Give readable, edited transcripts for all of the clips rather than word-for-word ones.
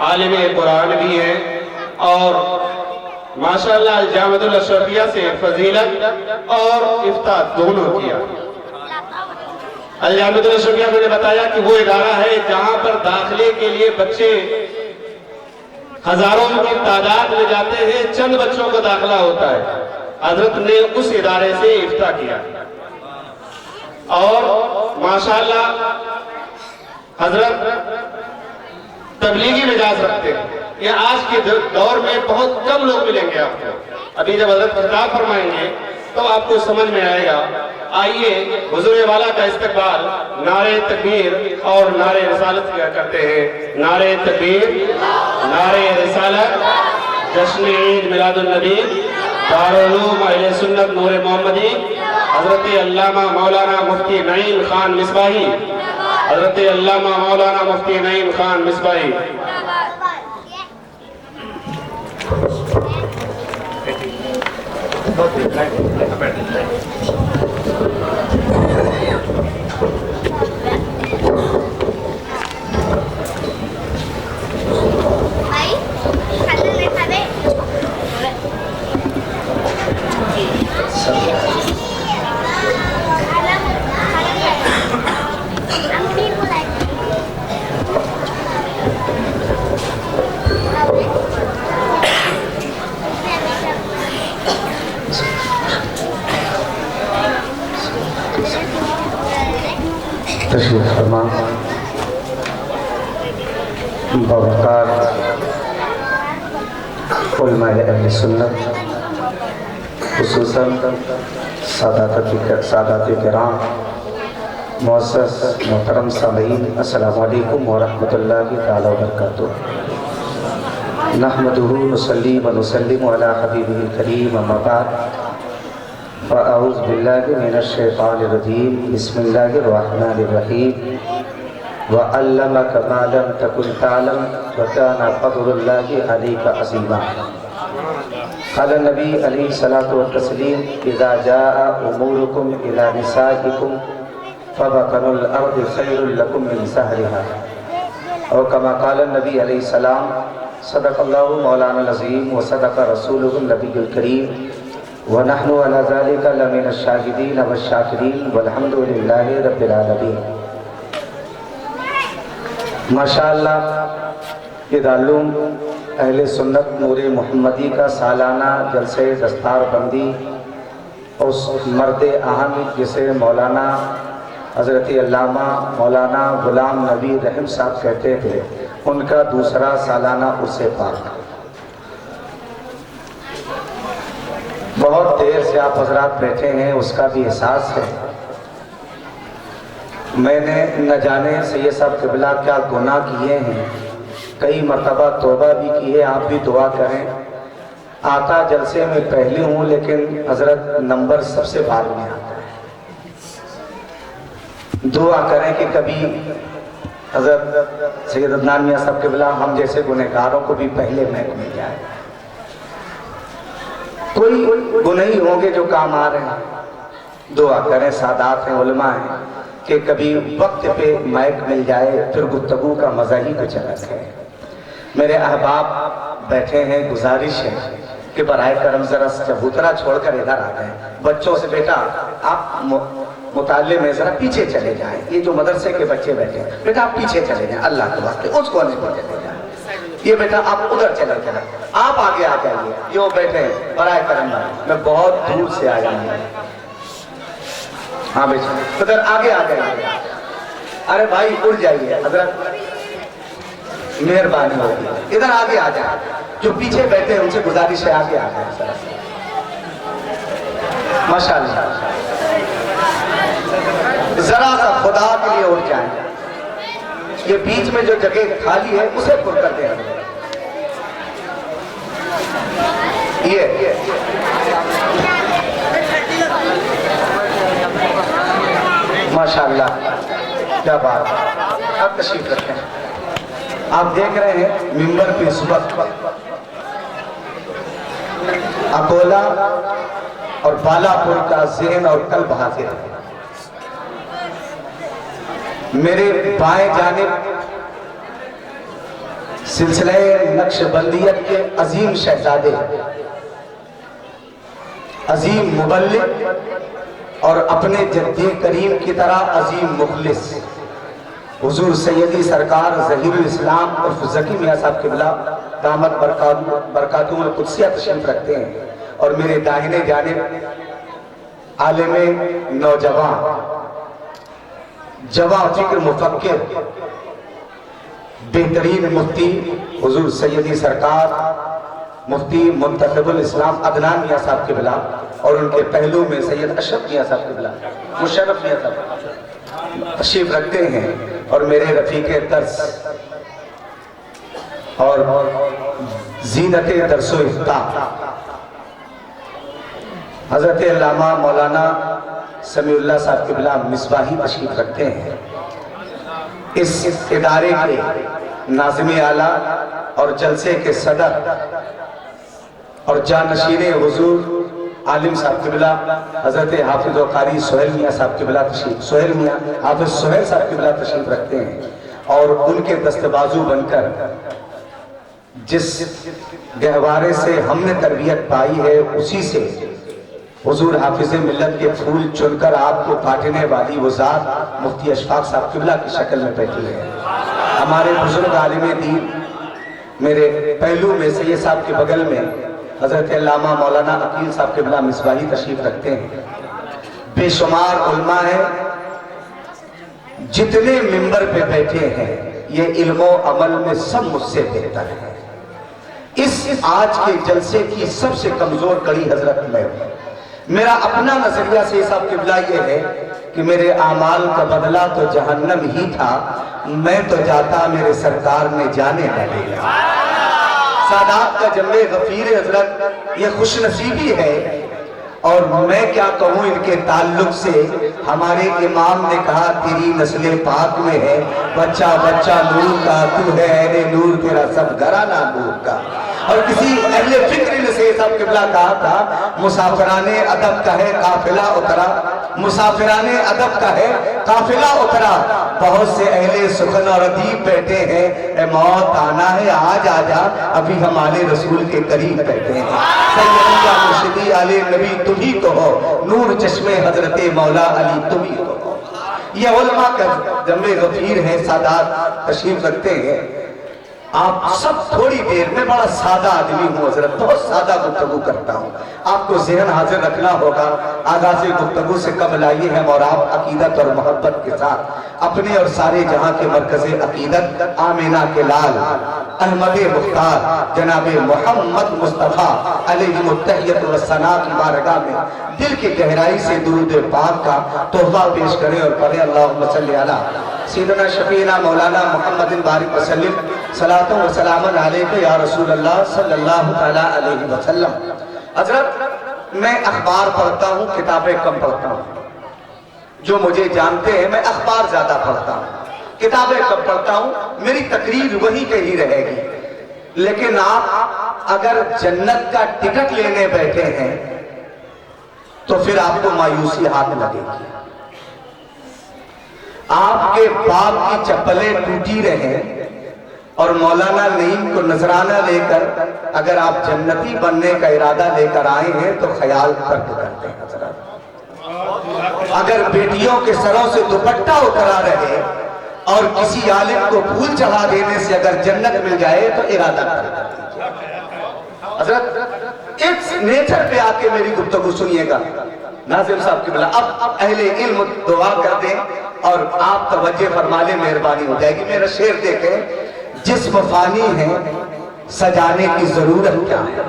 عالم قرآن بھی ہیں اور ماشاءاللہ الجامعۃ الاشرفیہ سے فضیلت اور افتاء دونوں کیا۔ الجامعۃ الاشرفیہ میں نے بتایا کہ وہ ادارہ ہے جہاں پر داخلے کے لیے بچے ہزاروں کی تعداد میں جاتے ہیں، چند بچوں کو داخلہ ہوتا ہے۔ حضرت نے اس ادارے سے افتاء کیا اور ماشاءاللہ حضرت تبلیغی مزاج رکھتے ہیں۔ یہ آج کے دور میں بہت کم لوگ ملیں گے آپ کو۔ ابھی جب حضرت خطاب فرمائیں گے تو آپ کو سمجھ میں آئے گا۔ آئیے حضور والا کا استقبال نعرہ تکبیر اور نعرہ رسالت کیا کرتے ہیں۔ نعرہ تکبیر، نعرہ رسالت، جشن عید میلاد النبی، دارالعلوم اہل سنت نور محمدی، حضرت علامہ مولانا مفتی نعیم خان مصباحی، حضرت علامہ مولانا مفتی نعیم خان مصباحی۔ تشریف فرما باوقار علماء اہل سنت، خصوصاً سادات کرام، معزز محترم سامعین، السلام علیکم ورحمۃ اللہ تعالی وبرکاتہ۔ نحمدہ ونصلی ونسلم علی حبیبہ الکریم، اما بعد، فاعوذ باللہ من الشیطان الرجیم، بسم اللہ الرحمن الرحیم۔ وَعَلَّمَكَ مَا لَمْ تَكُنْ تَعْلَمْ وَكَانَ فَضْلُ اللَّهِ عَلَيْكَ عَظِيمًا۔ قال النبی علیہ الصلاۃ والتسلیم، اذا جاء امورکم الى نسائکم فبطن الارض خیر لکم من ظہرها، اور کما قال النبی علیہ السلام، صدق اللہ مولانا العظیم وصدق رسولہ النبی الکریم، ونحن على ذلك لمن الشاہدین والشاکرین والحمد للہ رب العالمین۔ ماشاءاللہ یہ دارالعلوم اہل سنت نور محمدی کا سالانہ جلسہ دستار بندی، اس مرد اہم جسے مولانا حضرت علامہ مولانا غلام نبی رحم صاحب کہتے تھے، ان کا دوسرا سالانہ عرس پاک۔ بہت دیر سے آپ حضرات بیٹھے ہیں، اس کا بھی احساس ہے۔ میں نے نہ جانے سید صاحب قبلہ کیا گناہ کیے ہیں، کئی مرتبہ توبہ بھی کی ہے، آپ بھی دعا کریں۔ آتا جلسے میں پہلے ہوں لیکن حضرت نمبر سب سے بعد میں آتا ہے۔ دعا کریں کہ کبھی حضرت سید عدنان میاں صاحب قبلہ ہم جیسے گنہگاروں کو بھی پہلے محک مل جائے۔ کوئی گناہی ہوں گے جو کام آ رہے ہیں، دعا کریں، سادات ہیں، علماء ہیں، کہ کبھی وقت پہ مائک مل جائے، پھر گفتگو کا مزہ ہی کچھ الگ ہے۔ میرے احباب بیٹھے ہیں، گزارش ہے کہ برائے کرم ذرا چبوترا چھوڑ کر ادھر آ جائیں۔ بچوں سے بیٹا آپ مطالعے میں ذرا پیچھے چلے جائیں، یہ جو مدرسے کے بچے بیٹھے ہیں بیٹا آپ پیچھے چلے جائیں، اللہ کے واسطے اس کونے پر چلے جائیں۔ یہ بیٹا آپ ادھر چلے جائیں، آپ آگے آ جائیے، جو بیٹھے ہیں برائے کرم میں بہت دور سے آیا ہوں۔ ہاں بیٹا ادھر آگے آ جائیے، ارے بھائی اڑ جائیے، حضرت مہربانی ہوگی، ادھر آگے آ جائیں، جو پیچھے بیٹھے ہیں ان سے گزارش ہے آگے آ جائیں۔ ماشاءاللہ ذرا سا خدا کے لیے اڑ جائیں، یہ بیچ میں جو جگہ خالی ہے اسے پر کر دیں۔ یہ ماشاءاللہ کیا بات ہے، آپ تشریف رکھیں۔ آپ دیکھ رہے ہیں ممبر پہ اس وقت اکولا اور بالاپور کا ذہن اور قلب حاضر ہے۔ میرے بائیں جانب سلسلہ نقش بندیت کے عظیم شہزادے، عظیم مبلغ اور اپنے جد کریم کی طرح عظیم مخلص حضور سیدی سرکار ظہیر الاسلام عرف ذکی میاں صاحب قبلہ دامت برکاتہم القدسیہ تشریف رکھتے ہیں، اور میرے داہنے جانب عالم نوجوان، جواں فکر مفکر، بہترین مفتی حضور سیدی سرکار مفتی منتخب الاسلام عدنان میاں صاحب قبلہ، اور ان کے پہلو میں سید اشرف میاں صاحب قبلہ، مشرف میاں صاحب تشریف رکھتے ہیں، اور میرے رفیق درس اور زینت درس و افتاح حضرت علامہ مولانا سمیع اللہ صاحب قبلہ مصباحی تشریف رکھتے ہیں۔ اس ادارے کے ناظم اعلیٰ اور جلسے کے صدر اور جانشین حضور عالم صاحب قبلہ حضرت حافظ و قاری سہیل میاں صاحب قبلہ حافظ سہیل صاحب قبلہ تشریف رکھتے ہیں، اور ان کے دست بازو بن کر جس گہوارے سے ہم نے تربیت پائی ہے، اسی سے حضور حافظ ملت کے پھول چن کر آپ کو کاٹنے والی وہ ذات مفتی اشفاق صاحب قبلہ کی شکل میں بیٹھی ہے۔ ہمارے بزرگ عالم دین میرے پہلو میں سید صاحب کے بغل میں حضرت علامہ مولانا عقیل صاحب قبلہ مصباحی تشریف رکھتے ہیں۔ بے شمار علماء ہیں، جتنے ممبر پہ بیٹھے ہیں یہ علم و عمل میں سب مجھ سے بہتر ہے۔ اس آج کے جلسے کی سب سے کمزور کڑی حضرت میں ہوں۔ میرا اپنا نظریہ سے صاحب قبلہ یہ ہے کہ میرے اعمال کا بدلہ تو جہنم ہی تھا، میں تو جاتا میرے سرکار نے جانے نہ دیا۔ سادات کا جمع غفیر حضرت یہ خوش نصیبی ہے، اور میں کیا کہوں ان کے تعلق سے۔ ہمارے امام نے کہا تیری نسل پاک میں ہے بچہ بچہ نور کا، تو ہے اہل نور تیرا سب گھرانہ نور کا۔ اور کسی اہل فکر نے سید صاحب قبلہ کہا تھا مسافران ادب کا ہے قافلہ اترا، مسافران ادب کا ہے قافلہ اترا، بہت سے اہل سخن اور ادیب بیٹھے ہیں، اے موت آنا ہے آج آجا، ابھی ہمارے رسول کے قریب بیٹھے ہیں۔ سیدی یا مرشدی علی نبی تمہیں کہو، نور چشم حضرت مولا علی تمہیں کہو۔ یہ علماء کا جمع غفیر ہے، سادات تشریف رکھتے ہیں۔ آپ سب تھوڑی دیر میں، بڑا سادہ آدمی ہوں حضرت، بہت سادہ گفتگو کرتا ہوں، آپ کو ذہن حاضر رکھنا ہوگا۔ آغاز گفتگو سے قبل آئیے ہم اور آپ عقیدت اور محبت کے ساتھ اپنے اور سارے جہاں کے مرکز عقیدت آمینہ کے لال احمد مختار جناب محمد مصطفیٰ علیہ التحیت والثناء کی بارگاہ میں دل کی گہرائی سے درود پاک کا تحفہ پیش کریں اور پڑھیں اللہم صلی علی سیدنا شفیعنا مولانا محمد بارک وسلم صلاۃ و سلام علیکہ یا رسول اللہ صلی اللہ علیہ وسلم۔ حضرت میں اخبار پڑھتا ہوں، کتابیں کم پڑھتا ہوں، جو مجھے جانتے ہیں میں اخبار زیادہ پڑھتا ہوں، کتابیں کم پڑھتا ہوں، میری تقریر وہی کہی رہے گی۔ لیکن آپ اگر جنت کا ٹکٹ لینے بیٹھے ہیں تو پھر آپ کو مایوسی ہاتھ لگے گی۔ آپ کے باپ کی چپلیں ٹوٹی رہیں اور مولانا نعیم کو نذرانہ لے کر اگر آپ جنتی بننے کا ارادہ لے کر آئے ہیں تو خیال فرق کرتے ہیں حضرت۔ اگر بیٹیوں کے سروں سے دوپٹہ اترا رہے اور کسی عالم کو پھول چڑھا دینے سے اگر جنت مل جائے تو ارادہ کرتے ہیں حضرت۔ اس نیچر پہ آ کے میری گفتگو سنیے گا ناظم صاحب کی بلا۔ اب اہل علم دعا کر دیں اور آپ توجہ فرما لیں، مہربانی ہو جائے گی۔ میرا شعر دیکھیں، جسم فانی ہے سجانے کی ضرورت کیا ہے،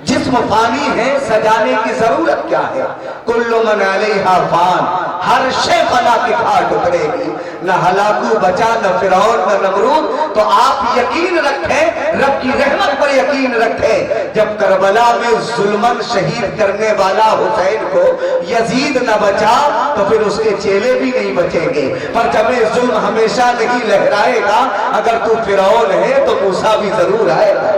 جسم فانی ہے سجانے کی ضرورت کیا ہے، کل من علیہا فان، ہر شے فنا کی گھاٹ اترے گی، نہ ہلاکو بچا نہ فرعون نہ نمرود۔ تو آپ یقین رکھیں، رب کی رحمت پر یقین رکھیں، جب کربلا میں ظلمن شہید کرنے والا حسین کو یزید نہ بچا تو پھر اس کے چیلے بھی نہیں بچیں گے۔ پر جب ظلم ہمیشہ نہیں لہرائے گا، اگر تو فرعون ہے تو موسیٰ بھی ضرور آئے گا،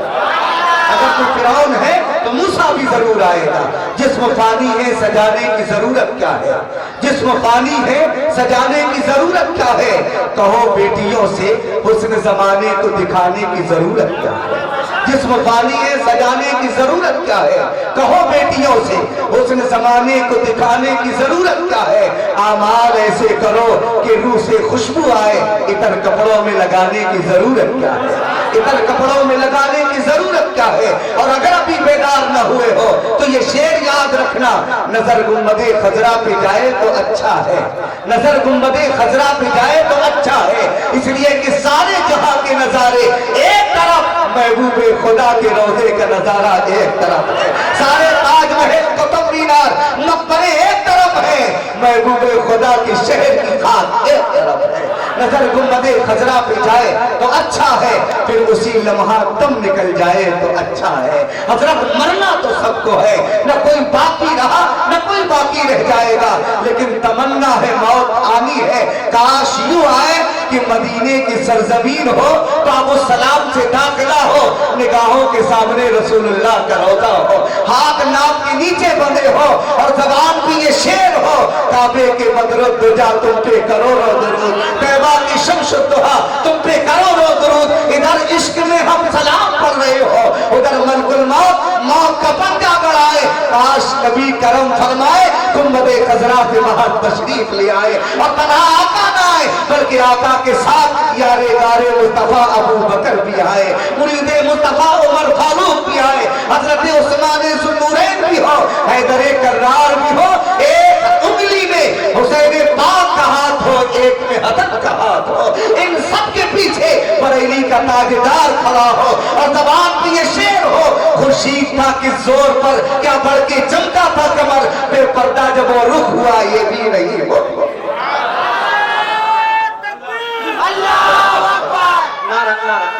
اگر تو فرعون ہے تو موسیٰ بھی ضرور آئے گا۔ جسم فانی ہے سجانے کی ضرورت کیا ہے، جسم فانی ہے سجانے کی ضرورت کیا ہے؟ کہو بیٹیوں سے حسن زمانے کو دکھانے کی ضرورت کیا ہے؟ جسم فانی ہے سجانے کی ضرورت کیا ہے؟ کہو بیٹیوں سے حسن زمانے کو دکھانے کی ضرورت کیا ہے؟ اعمال ایسے کرو کہ روح سے خوشبو آئے، عطر کپڑوں میں لگانے کی ضرورت کیا ہے؟ عطر کپڑوں میں لگانے کی ضرورت کیا ہے؟ اور اگر ابھی بیدار نہ ہوئے ہو تو یہ شعر یاد رکھنا، نظر گنبد خضرا پہ جائے تو اچھا ہے، نظر گنبد خضرا پہ جائے تو اچھا ہے، اس لیے کہ سارے جہاں کے نظارے ایک طرف، محبوب خدا کے روضے کا نظارہ ایک طرف ہے، سارے تاج محل قطب مینار مقبرے ایک طرف ہے، محبوب خدا کے شہر کی خاک ایک طرف ہے، نظر گنبد خضرا پہ جائے تو اچھا ہے، پھر اسی لمحہ دم نکل جائے تو اچھا ہے۔ حضرت مرنا تو سب کو ہے، نہ کوئی باقی رہا نہ کوئی باقی رہ جائے گا، لیکن تمنا ہے موت آنی ہے، کاش یوں آئے کہ مدینے کی سرزمین ہو تو اب اس سلام سے داخلہ ہو، نگاہوں کے سامنے رسول اللہ کا روضہ ہو، ہاتھ ناپ کے نیچے بندے ہو اور زبان پہ یہ شعر ہو، کعبے کے بدر الدجا تم پہ کروڑوں درود، طیبہ کی شمس الضحیٰ تم پہ کروڑوں درود، ادھر عشق میں ہم سلام پڑھ رہے ہو، ادھر ملک الموت موت کا پنجہ گڑائے، کاش نبی کرم فرمائے گنبد خضرا سے وہاں تشریف لے آئے، اور تنہا آقا نہ آئے بلکہ آقا کے ساتھ یارے غارے مصطفیٰ ابو بکر بھی آئے، مرید مصطفیٰ عمر فاروق بھی آئے، حضرت عثمان ذوالنورین بھی ہو، حیدر کرار بھی ہو، ایک انگلی میں حسین پاک کا ہاتھ ہو، ایک میں حسن کا ہاتھ ہو، ان سب کے پیچھے بریلی کا تاجدار کھڑا ہو، اور زبان پہ یہ شعر ہو، خورشید تھا کس زور پر کیا بڑھ کے چمکا تھا کمر، بے پردہ جب وہ رخ ہوا یہ بھی نہیں ہو۔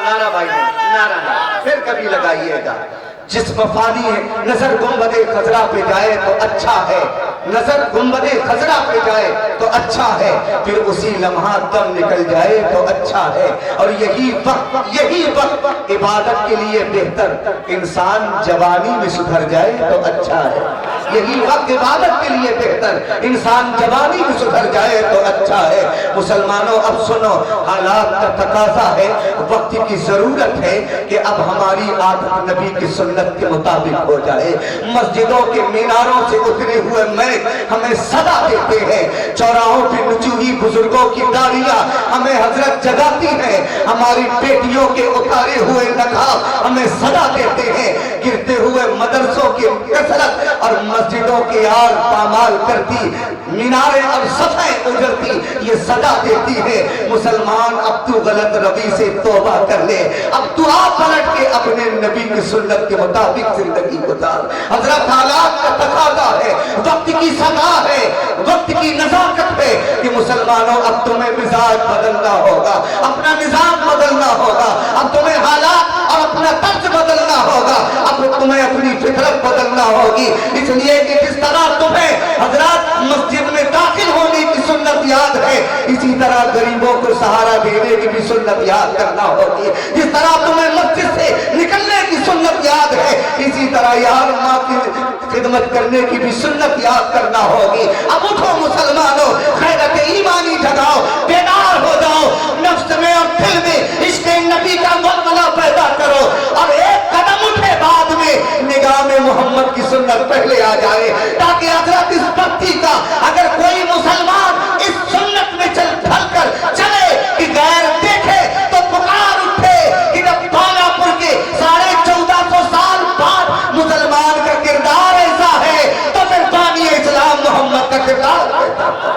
نعرہ بھائی نعرہ پھر کبھی لگائیے گا۔ جسم فانی ہے نظر گنبد خضرا پہ جائے تو اچھا ہے، نظر گنبد خضرا پہ جائے تو اچھا ہے، پھر اسی لمحہ دم نکل جائے تو اچھا ہے، اور یہی وقت عبادت کے لیے بہتر، انسان جوانی میں سدھر جائے تو اچھا ہے، یہی وقت عبادت کے لیے بہتر، انسان جوانی میں سدھر جائے تو اچھا ہے۔ مسلمانوں اب سنو، حالات کا تقاضا ہے، وقت کی ضرورت ہے کہ اب ہماری عادت نبی کی سنت کے مطابق ہو جائے، مسجدوں کے میناروں سے اترے ہوئے میک ہمیں صدا دیتے ہیں، چوراہوں پہ نچی ہوئی بزرگوں کی داڑیاں ہمیں حضرت جگاتی ہیں، ہماری بیٹیوں کے اتارے ہوئے نقاب ہمیں صدا دیتے ہیں، گرتے ہوئے مدرسوں کی کثرت اور مسجدوں کے آر پامال کرتی، میناریں اور صفحیں اجڑتی یہ صدا دیتی ہے۔ مسلمان اب تو غلط روی سے توبہ کر لے، اب تو آپ پلٹ کے اپنے نبی کی سنت کے مطابق زندگی گزار۔ حضرت حالات کا تقاضا ہے، وقت کی سزا ہے، وقت کی نزاکت ہے کہ مسلمانوں اب تمہیں مزاج بدلنا ہوگا، اپنا نظام بدلنا ہوگا، اب تمہیں حالات اور اپنا طرز بدلنا ہوگا، اب تمہیں اپنی فطرت بدلنا ہوگی، اس لیے کہ جس طرح تمہیں حضرات مسجد میں داخل ہونے کی سنت یاد ہے، اسی طرح غریبوں کو سہارا دینے کی بھی سنت یاد کرنا ہوگی، جس طرح تمہیں مسجد سے نکلنے کی سنت یاد ہے، اسی طرح یار ماں کی خدمت کرنے کی بھی سنت یاد کرنا ہوگی۔ اب اٹھو مسلمانوں، خیرت ایمانی جگاؤ، بیدار ہو جاؤ، نفس میں اور دل میں عشق نبی کا ململہ پیدا کرو، اور ایک قدم اٹھے بعد میں نگاہ میں محمد کی سنت پہلے آ جائے، تاکہ حضرت اس بستی کا اگر کوئی مسلمان اس سنت میں ڈھل کر چلے کہ غیر دیکھے تو پکار اٹھے کہ جب بالا پور کے 1450 سال بعد مسلمان کا کردار ایسا ہے تو پھر بانی اسلام محمد کا کردار ایسا ہے۔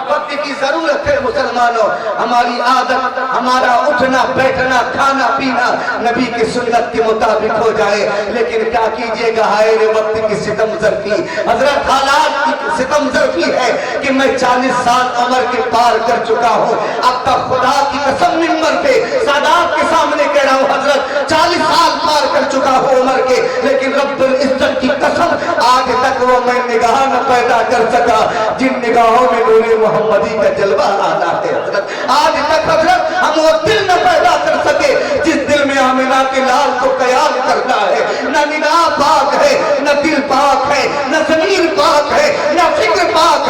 وقت کی ضرورت ہے مسلمانوں، ہماری عادت، ہمارا اٹھنا بیٹھنا کھانا پینا نبی کی سنت کے مطابق ہو جائے، لیکن کیا کیجئے گا حائر وقت کی ستم ظرفی، حضرت حالات کی ستم ظرفی ہے کہ میں 40 سال عمر کے پار کر چکا ہوں، اب تک خدا کی قسم ممبر پہ سادات کے سامنے کہہ رہا ہوں حضرت 40 سال پار کر چکا ہوں عمر کے، لیکن رب العزت کی قسم آج تک وہ میں نگاہ نہ پیدا کر سکا جن نگاہوں میں نور محمدی کا جلوہ آنا ہے حضرت، آج تک حضرت ہم وہ دل نہ پیدا کر سکے جس دل میں آمنہ کے لال کو قیام کرنا ہے، نہ نگاہ پاک ہے، نہ دل پاک ہے، نہ ضمیر پاک ہے، نہ فکر پاک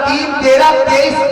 3, 13, 23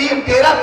3, 13,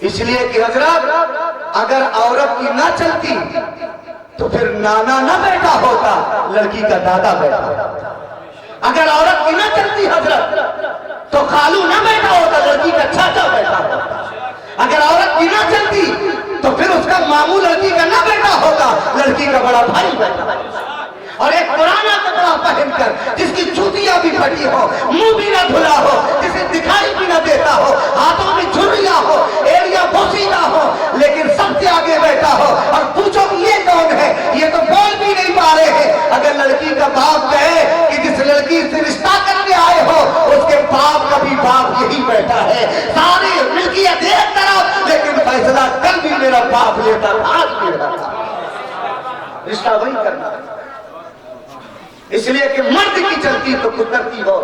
اس لیے کہ حضرات اگر عورت کی نہ چلتی تو پھر نانا نہ بیٹا ہوتا، لڑکی کا دادا بیٹا ہوتا۔ اگر عورت کی نہ چلتی حضرت تو خالو نہ بیٹا ہوتا، لڑکی کا چاچا بیٹا ہوتا۔ اگر عورت کی نہ چلتی تو پھر اس کا ماموں لڑکی کا نہ بیٹا ہوتا، لڑکی کا بڑا بھائی بیٹا ہوتا۔ اور ایک پرانا کپڑا پہن کر جس کی جوتیاں بھی پھٹی ہو، منہ بھی نہ دھلا ہو، جسے دکھائی بھی نہ دیتا ہو، ہاتھوں میں جھریاں ہو، ایڑیاں بوسیدہ ہو، لیکن سب سے آگے بیٹھا ہو اور پوچھو کہ یہ کون ہے، یہ تو بول بھی نہیں پا رہے ہیں۔ اگر لڑکی کا باپ کہے کہ جس لڑکی سے رشتہ کرنے آئے ہو اس کے باپ کا بھی باپ یہی بیٹھا ہے، ساری ملکیت ایک طرف، لیکن فیصلہ کل بھی میرا باپ لیتا تھا، آج بھی لیتا تھا، رشتہ وہی کرنا ہے۔ اس لیے کہ مرد کی چلتی تو کترتی ہو،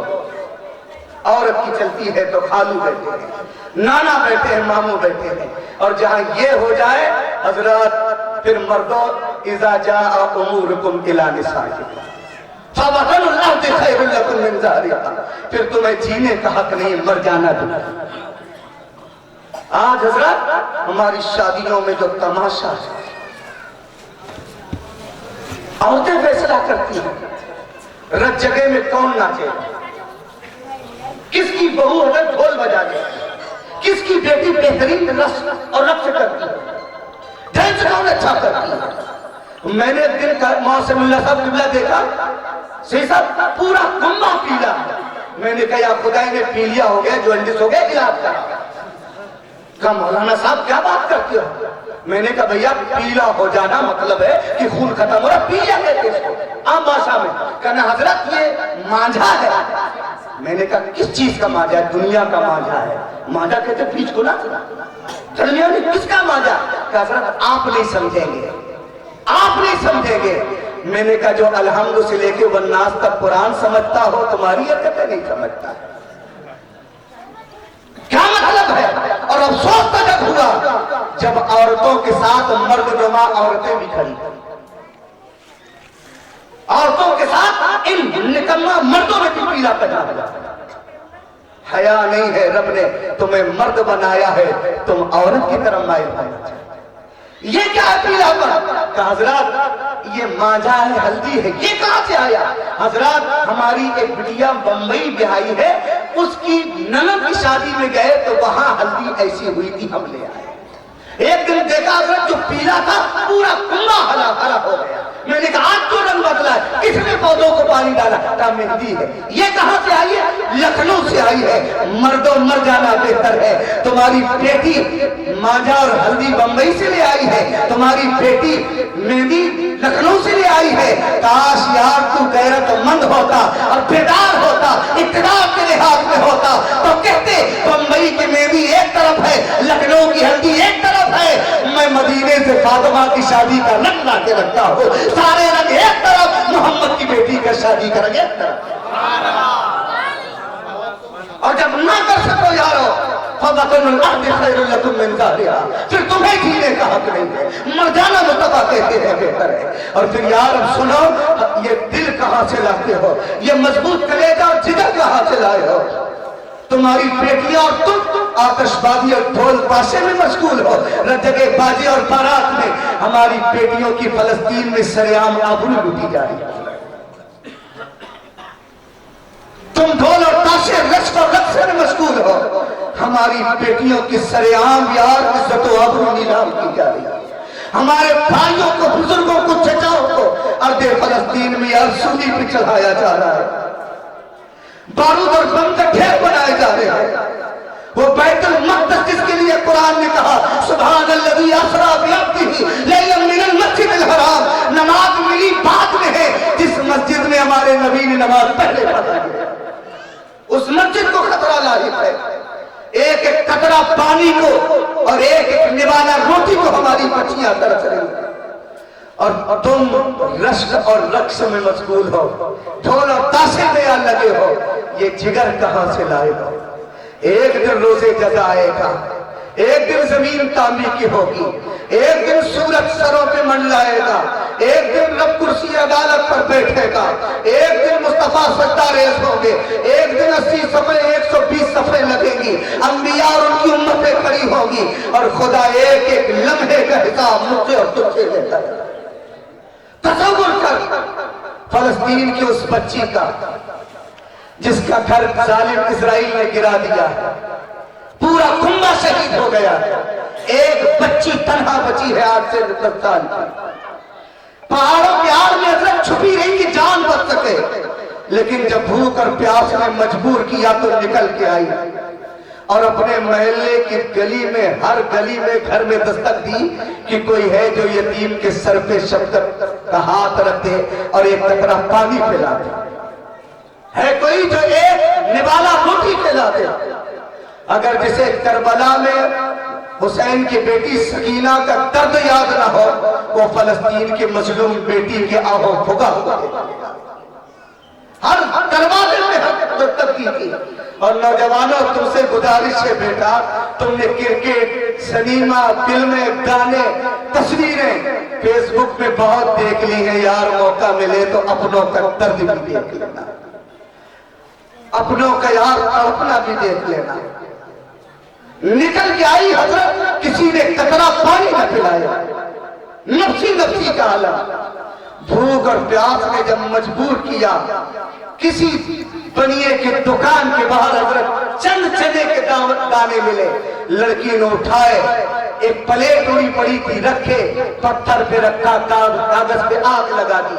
عورت کی چلتی ہے تو خالو بیٹھے ہیں، نانا بیٹھے ہیں، ماموں بیٹھے ہیں۔ اور جہاں یہ ہو جائے حضرات پھر مردوں اذا جاء امورکم الی نسائکم فبطن الارض خیر لکم من ظہرہا، پھر تمہیں جینے کا حق نہیں، مر جانا بھی۔ آج حضرات ہماری شادیوں میں جو تماشا ہے، عورتیں فیصلہ کرتی ہیں رت جگہ میں کون ناچے، کس کی بہو اگر ڈھول بجا دے، کس کی بیٹی بہترین رقص اور رقص کرتی ہے، ڈانس کون اچھا کرتی ہے۔ میں نے ایک دن محسن اللہ صاحب قبلہ دیکھا، صحیح صاحب پورا کنبہ پیلا، میں نے کہا یا خدای نے پی لیا ہو گیا، جو انڈس ہو گیا علاج کا۔ کہا مولانا صاحب کیا بات کرتے ہو؟ میں نے کہا بھیا پیلا ہو جانا مطلب ہے کہ خون ختم ہو رہا، پیلا کہتے ہیں عام بھاشا میں۔ کہنا حضرت یہ مانجھا ہے۔ میں نے کہا کس چیز کا مانجھا ہے؟ دنیا کا مانجھا ہے۔ مانجھا کہتے ہیں پیچ کو نہ چلنیا میں کس کا مانجھا؟ کہا حضرت آپ نہیں سمجھیں گے، آپ نہیں سمجھیں گے۔ میں نے کہا جو الحمد سے لے کے والناس تک قرآن سمجھتا ہو تمہاری حرکتیں نہیں سمجھتا ہے، کیا مطلب ہے؟ اور افسوس تو جب ہوا جب عورتوں کے ساتھ مرد جمع عورتیں بھی کھڑی، عورتوں کے ساتھ ان نکمہ مردوں نے بھی پیلا پہنا۔ حیا نہیں ہے، رب نے تمہیں مرد بنایا ہے، تم عورت کی طرح مائل ہونا چاہیے۔ یہ کیا ہے پیلا پر؟ کہ حضرات یہ مانجھا ہے، ہلدی ہے، یہ کہاں سے آیا؟ حضرات ہماری ایک بٹیا بمبئی بیائی ہے، اس کی نند کی شادی میں گئے تو وہاں ہلدی ایسی ہوئی تھی، ہم لے آئے۔ ایک دن دیکھا حضرت جو پیلا تھا پورا کنبہ ہلا ہو گیا۔ میں نے کہا آج تو رنگ بدلا ہے، کس نے پودوں کو پانی ڈالا؟ کہا مہندی ہے۔ یہ کہاں سے آئی ہے؟ لکھنؤ سے آئی ہے۔ مردوں مر جانا بہتر ہے۔ تمہاری بیٹی مانجھا اور ہلدی بمبئی سے لے آئی ہے، تمہاری بیٹی مہندی لکھنؤ سے لے آئی ہے۔ کاش یار تو غیرت مند ہوتا اور بیدار ہوتا، اقتدار کے لحاظ میں ہوتا تو کہتے بمبئی کی مہندی ایک طرف ہے، لکھنؤ کی ہلدی ایک طرف ہے، میں مدینے سے فاطمہ کی شادی کا رنگ لا کے رکھتا ہوں، سارے رنگ ایک طرف، محمد کی بیٹی کا شادی کا رنگ ایک طرف۔ اور جب نہ کر سکو یارو فَبَطَنُ الْأَرْضِ خَيْرٌ لَكُمْ مِنْ ظَهْرِهَا، پھر تمہیں جینے کا حق نہیں ہے، مر جانا مصطفیٰ کہتے ہیں بہتر ہے۔ اور پھر یار اب سنو، یہ دل کہاں سے لاتے ہو، یہ مضبوط کلیجہ اور جگر کہاں سے لائے ہو؟ تمہاری بیٹیاں اور تم آتش بازی اور ڈھول تاشے میں مشغول ہو، رجگے بازی اور بارات میں۔ ہماری بیٹیوں کی فلسطین میں سریعام آبرو لوٹی جا رہی ہے، تم ڈھول اور تاشے رقص اور رقص میں مشغول ہو، ہماری بیٹیوں کی سریعام یار عزت و آبرو نیلام کی جا رہی ہے۔ ہمارے بھائیوں کو، بزرگوں کو، چچاؤں کو ارض فلسطین میں یار سولی پہ چڑھایا جا رہا ہے، بارود اور بم کے ڈھیر بنائے جا رہے ہیں۔ وہ بیت المقدس جس کے لیے قرآن نے کہا سبحان الذی اسریٰ بعبدہ لیلا من المسجد الحرام، نماز ملی بعد میں ہے جس مسجد میں ہمارے نبی نے نماز پہلے پڑھی ہے، اس مسجد کو خطرہ لاحق ہے۔ ایک ایک قطرہ پانی کو اور ایک ایک نوالہ روٹی کو ہماری بچیاں ترس رہی ہیں، اور تم رشک اور رقص میں مشغول ہو، ڈھول اور تاشے میں لگے ہو۔ یہ جگر کہاں سے لائے ہو؟ ایک دن روزے جزا آئے گا، ایک دن زمین تانبی کی ہوگی، ایک دن سورج سروں پہ منڈلائے گا، ایک دن رب کرسی عدالت پر بیٹھے گا، ایک دن مصطفیٰ سجدہ ریز ہوں گے، ایک دن 80 صفحے 120 صفحے لگیں گی، انبیاء اور ان کی امتیں کھڑی ہوگی اور خدا ایک ایک لمحے کا حساب مجھ سے اور تجھ سے لیتا ہے۔ تصور کر فلسطین کی اس بچی کا جس کا گھر ظالم اسرائیل نے گرا دیا، پورا کنبہ شہید ہو گیا، ایک بچی تنہا بچی ہے آج سے 10 سال کی، پہاڑوں کے آڑ میں حضرت چھپی رہی کہ جان بچ سکے، لیکن جب بھوک اور پیاس نے مجبور کیا تو نکل کے آئی اور اپنے محلے کی گلی میں، ہر گلی میں گھر میں دستک دی کہ کوئی ہے جو یتیم کے سر پہ شفقت کا ہاتھ رکھ دے اور ایک قطرہ پانی پلا دے، ہے کوئی جو ایک نوالا روٹی کھلا دے۔ اگر جسے کربلا میں حسین کی بیٹی سکینہ کا درد یاد نہ ہو، وہ فلسطین کی مظلوم بیٹی کے آہوں بھگا ہوا ہے۔ ہر دروازے میں دستک کی تھی۔ اور نوجوانوں تم سے گزارش ہے بیٹا، تم نے کرکٹ، سنیما، فلمیں، گانے، تصویریں فیس بک میں بہت دیکھ لی ہیں یار، موقع ملے تو اپنوں کا درد بھی دیکھ لینا، اپنوں کا یار اپنا بھی دیکھ لینا۔ نکل کے آئی حضرت، کسی نے قطرہ پانی نہ پلایا، نفسی نفسی کا عالم، بھوک اور پیاس نے جب مجبور کیا، کسی بنیے کے دکان کے باہر حضرت چند چنے کے دانے ملے، لڑکی نے اٹھائے، ایک پلیٹ اڑی پڑی تھی رکھے، پتھر پہ رکھا، کاغذ پہ آگ لگا دی،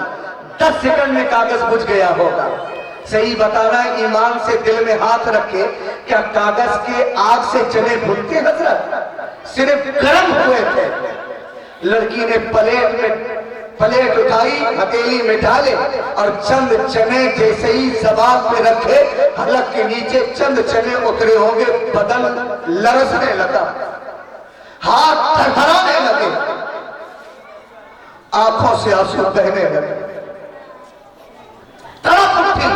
10 سیکنڈ میں کاغذ بجھ گیا ہوگا۔ صحیح بتانا ہے، ایمان سے دل میں ہاتھ رکھے، کیا کاغذ کے آگ سے چنے بھنتے حضرت؟ صرف گرم ہوئے تھے۔ لڑکی نے پلیٹ اٹھائی، ہتھیلی میں ڈالے اور چند چنے جیسے ہی زبان پہ رکھے، حلق کے نیچے چند چنے اترے ہوں گے، بدن لرزنے لگا، ہاتھ تھرتھرانے لگے، آنکھوں سے آنسو بہنے لگے، تڑپ اٹھی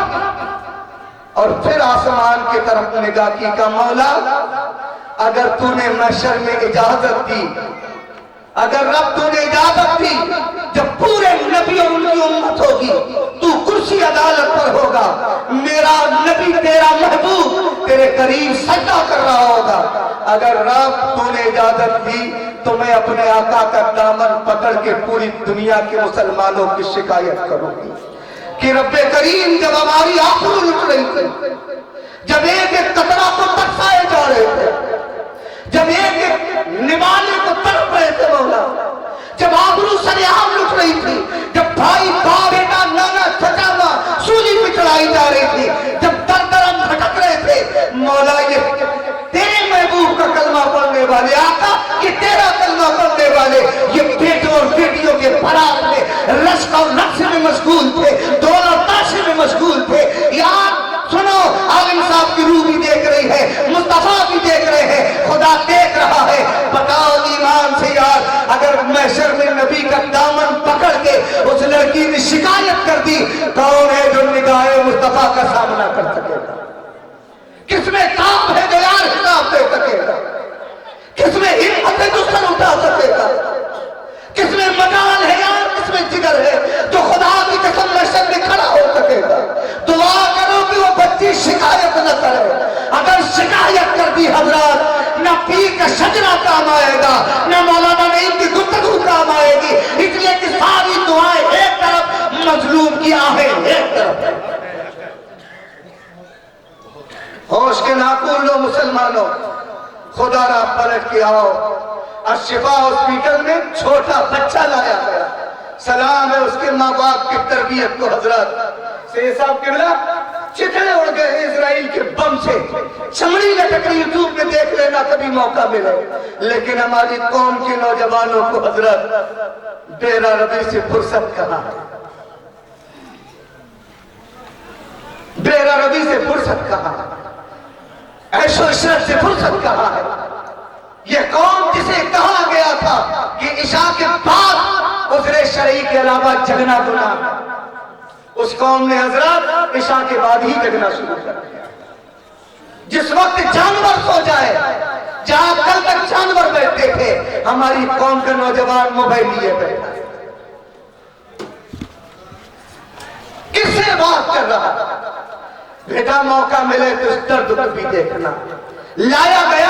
اور پھر آسمان کی طرف نگاہ کی، کہا مولا اگر تو نے محشر میں اجازت دی، اگر رب تو نے اجازت دی، جب پورے نبی اور ان کی امت ہوگی، تو کرسی عدالت پر ہوگا، میرا نبی تیرا محبوب تیرے قریب سجدہ کر رہا ہوگا، اگر رب تو نے اجازت دی تو میں اپنے آقا کا دامن پکڑ کے پوری دنیا کے مسلمانوں کی شکایت کروں گی کہ رب کریم جب ہماری آنکھوں لٹ رہی تھی، جب ایک ایک قطرہ کو ترسائے جا رہے تھے، جب ایک ایک نوالے کو تڑپ رہے تھے مولا، جب آبرو سریعام لٹ رہی تھی، جب بھائی باپ بیٹا نانا چچا ماں سولی پہ چڑھائی جا رہی تھی، جب در درم بھٹک رہے تھے، مولا یہ تیرے محبوب کا کلمہ پڑھنے والے، آقا یہ تیرا کلمہ پڑھنے والے، یہ بیٹوں اور بیٹیوں کے فرار میں رشک اور رقص میں مشغول تھے، دول اور تاشے میں مشغول تھے۔ یار سنو، عالم صاحب کی روح بھی دیکھ رہی ہے، مصطفیٰ بھی دیکھ رہے ہیں، خدا دیکھ رہا ہے، بتاؤ ایمان سے یار، اگر محشر میں نبی کا دامن پکڑ کے اس لڑکی نے شکایت کر دی، کون ہے جو نگاہ مصطفیٰ کا سامنا کر سکے گا؟ کس میں کام ہے جو یار حساب دے سکے گا؟ کس میں ہمت دشمن اٹھا سکے گا؟ کس میں مجال ہے یار، کس میں جگر ہے جو خدا کی قسم محشر میں کھڑا ہو سکے گا؟ دعا کرو کہ وہ بچی شکایت نہ کرے، اگر شکایت کر دی حضرات، نہ پیر کا شجرہ کام آئے گا، نہ مولانا نعیم کی گفتگو کام آئے گی، اس لیے کہ ساری دعائیں ایک طرف، مظلوم کی آہیں ایک طرف۔ ہوش کے ناخن لو مسلمانوں، خدا را پلٹ کے آؤ۔ الشفا ہاسپٹل میں چھوٹا بچہ لایا گیا، سلام ہے اس کے ماں باپ کی تربیت کو حضرات۔ سید صاحب قبلہ چتڑے اڑ گئے اسرائیل کے بم سے، چمڑی لٹک رہی، یوٹیوب میں دیکھ لینا کبھی موقع ملے، لیکن ہماری قوم کے نوجوانوں کو حضرت بیرا ربی سے فرصت کہاں ہے، بیرا ربی سے فرصت کہاں ہے، عیش و عشرت سے فرصت کہاں ہے؟ یہ قوم جسے کہا گیا تھا کہ عشاء کے بعد عذر شرعی کے علاوہ جگنا گناہ، اس قوم نے حضرات عشاء کے بعد ہی جگنا شروع کر دیا۔ جس وقت جانور سو جائے، جہاں کل تک جانور بیٹھتے تھے، ہماری قوم کا نوجوان موبائل لیے بیٹھا ہے، کس سے بات کر رہا؟ بیٹا موقع ملے تو اس درد کو بھی دیکھنا۔ لایا گیا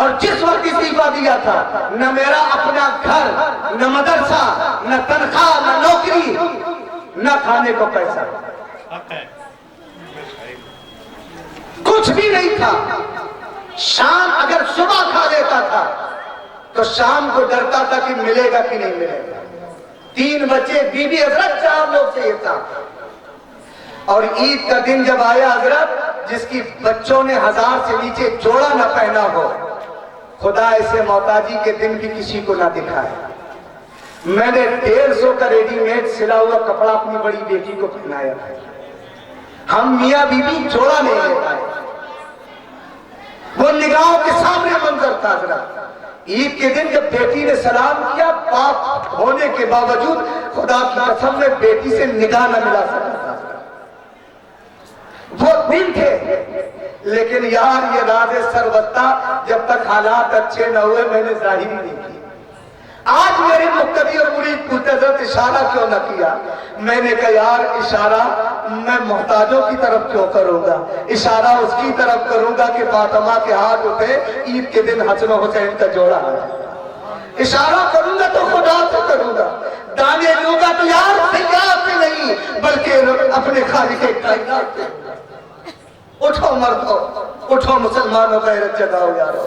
اور جس وقت استعفا دیا تھا نہ میرا اپنا گھر، نہ مدرسہ، نہ تنخواہ، نہ نوکری، نہ کھانے کو پیسہ، کچھ بھی نہیں تھا۔ شام اگر صبح کھا لیتا تھا تو شام کو ڈرتا تھا کہ ملے گا کہ نہیں ملے گا۔ 3 بچے، بیوی حضرت، 4 لوگ سے یہ تھا۔ اور عید کا دن جب آیا حضرت، جس کی بچوں نے 1000 سے نیچے جوڑا نہ پہنا ہو، خدا ایسے محتاجی کے دن بھی کسی کو نہ دکھائے۔ میں نے 150 کا ریڈی میڈ سلا ہوا کپڑا اپنی بڑی بیٹی کو پہنایا، ہم میاں بیوی جوڑا نہیں لے پائے۔ وہ نگاہوں کے سامنے منظر تھا حضرت۔ عید کے دن جب بیٹی نے سلام کیا، باپ ہونے کے باوجود خدا کی قسم میں بیٹی سے نگاہ نہ ملا سکتا تھا۔ وہ دن تھے، لیکن یار یہ راز سربتہ جب تک حالات اچھے نہ ہوئے میں نے ظاہر ہی نہیں کی۔ آج میرے مقتدی اور مرید پوچھتے حضرت اشارہ کیوں نہ کیا؟ میں نے کہا یار اشارہ میں محتاجوں کی طرف کیوں کروں گا، اشارہ اس کی طرف کروں گا کہ فاطمہ کے ہاتھ اٹھے عید کے دن حسن و حسین کا جوڑا ہے۔ اشارہ کروں گا تو خدا سے کروں گا، دانے لوں گا تو یار سیاح سے نہیں بلکہ اپنے خالق کائنات سے۔ اٹھو مردو، اٹھو مسلمانوں، غیرت جگاؤ یارو۔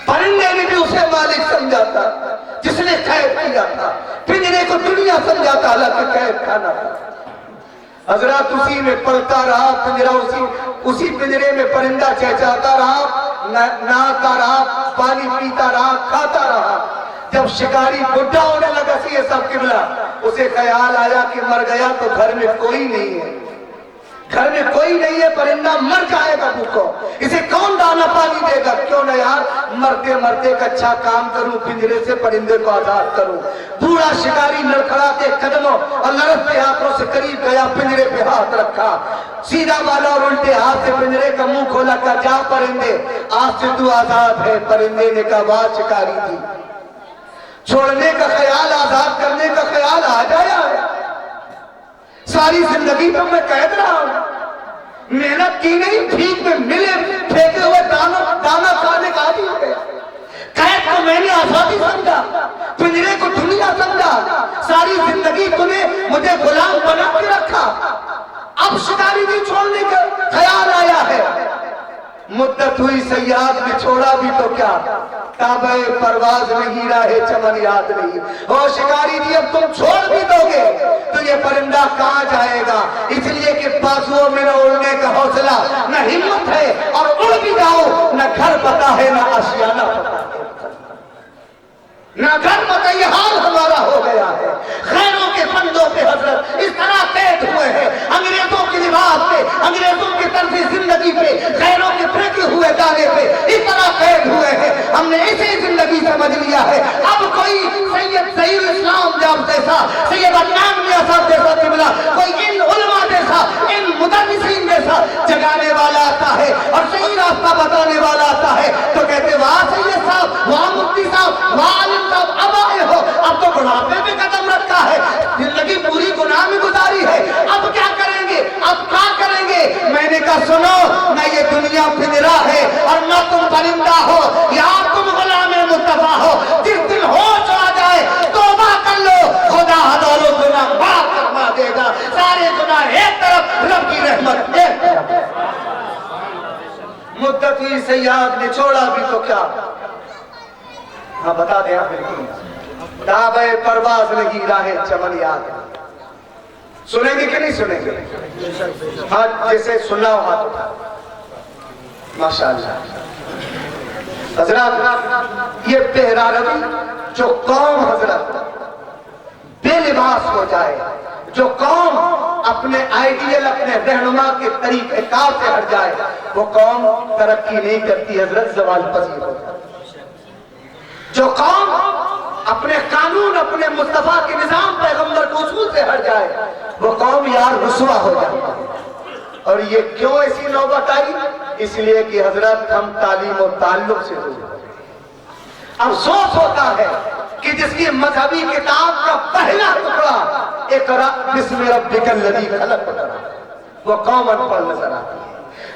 پرندے نے بھی اسے مالک سمجھا تھا جس نے قید کیا تھا، پنجرے کو دنیا سمجھا تھا حالانکہ قید کھانا تھا۔ حضرات اسی میں پلتا رہا پنجرہ، اسی پنجرے میں پرندہ چہچہاتا رہا، نہاتا رہا، پانی پیتا رہا، کھاتا رہا۔ جب شکاری بڈھا ہونے لگا سی یہ سب قبلہ، اسے خیال آیا کہ مر گیا تو گھر میں کوئی نہیں ہے، گھر میں کوئی نہیں ہے، پرندہ مر جائے گا بھوکو، اسے کون دانا پانی دے گا؟ کیوں نہ یار مرتے مرتے کا اچھا کام کروں، پنجرے سے پرندے کو آزاد کروں۔ بوڑھا شکاری لڑکھڑاتے قدموں اور لڑکتے ہاتھوں سے قریب گیا، پنجرے پہ ہاتھ رکھا، سیدھا والا اور الٹے ہاتھ سے پنجرے کا منہ کھولا، کہا جا پرندے آج سے تو آزاد ہے۔ پرندے نے کہا واہ شکاری جی، چھوڑنے کا خیال، آزاد کرنے کا خیال آ جایا ہے، ساری زندگی تو میں قید رہا ہوں، محنت کی نہیں، بھیک میں ملے پھینکے ہوئے دانا کھانے کا عادی ہو گیا۔ قید کو میں نے آزادی سمجھا، پنجرے کو دنیا سمجھا، ساری زندگی تمہیں مجھے غلام بنا کے رکھا، اب شکاری بھی چھوڑنے کا خیال آیا ہے۔ مدت ہوئی صیاد نے چھوڑا بھی تو کیا، تابع پرواز نہیں، راہ چمن یاد نہیں۔ اور شکاری جی اب تم چھوڑ بھی دو گے تو یہ پرندہ کہاں جائے گا؟ اس لیے کہ بازوؤں میں نہ اڑنے کا حوصلہ، نہ ہمت ہے، اور اڑ بھی جاؤ نہ گھر پتا ہے، نہ آشیانہ پتا ہے، نہ گھر پتا۔ یہ حال ہمارا ہو گیا ہے، خیروں کے فندوں پہ حضرت اس طرح قید ہوئے ہیں، انگریزوں کے لباس پہ، انگریزوں کے طرز زندگی پہ، خیروں کے پھینکے ہوئے دانے پہ اس طرح قید ہوئے ہیں۔ ہم نے اسے زندگی سمجھ لیا ہے۔ اب کوئی سید ظہیر اسلام جیسا، سید عدنان میاں صاحب جیسا قبلہ، کوئی ان علماء جیسا، ان مدرسین جیسا جگانے والا آتا ہے اور صحیح راستہ بتانے والا آتا ہے تو کہتے واہ سید صاحب، واہ مفتی صاحب، واہ عالم صاحب، اب آئے ہو، اب تو بڑھاپے پہ قدم رکھا ہے، زندگی پوری گناہ میں گزاری ہے، اب کیا کریں گے، اب کیا کریں گے؟ میں نے کہا سنو، نہ یہ دنیا پنجرا ہے اور نہ تم پرندہ ہو، یا تم غلام مصطفیٰ ہو۔ جس دن ہوش آ جائے توبہ کر لو، خدا ہزاروں گناہ معاف فرما دے گا، سارے گناہ ایک طرف، رب کی رحمت ایک طرف۔ مدت ہوئی سیاد نے چھوڑا بھی تو کیا، ہاں بتا دیں آپ بالکل، تابع پرواز نہیں، راہ چمن یاد۔ سنیں گے کہ نہیں سنیں گے؟ ہاں جیسے سنا ہو ہاتھ اٹھا، ماشاءاللہ۔ حضرات یہ بہرا روی جو قوم حضرت بے لباس ہو جائے، جو قوم اپنے آئیڈیل، اپنے رہنما کے طریقہ کار سے ہٹ جائے، وہ قوم ترقی نہیں کرتی حضرت، زوال پذیر ہو جائے۔ جو قوم اپنے قانون، اپنے مصطفیٰ کے نظام، پیغمبر کے اصول سے ہٹ جائے، وہ قوم یار رسوا ہو جاتی ہے۔ اور یہ کیوں ایسی نوبت آئی؟ اس لیے کہ حضرت ہم تعلیم و تعلق سے دور ہیں۔ افسوس ہوتا ہے کہ جس کی مذہبی کتاب کا پہلا ٹکڑا اقرأ بسم ربک الذی خلق، وہ قوم ان پڑھ نظر آتی ہے۔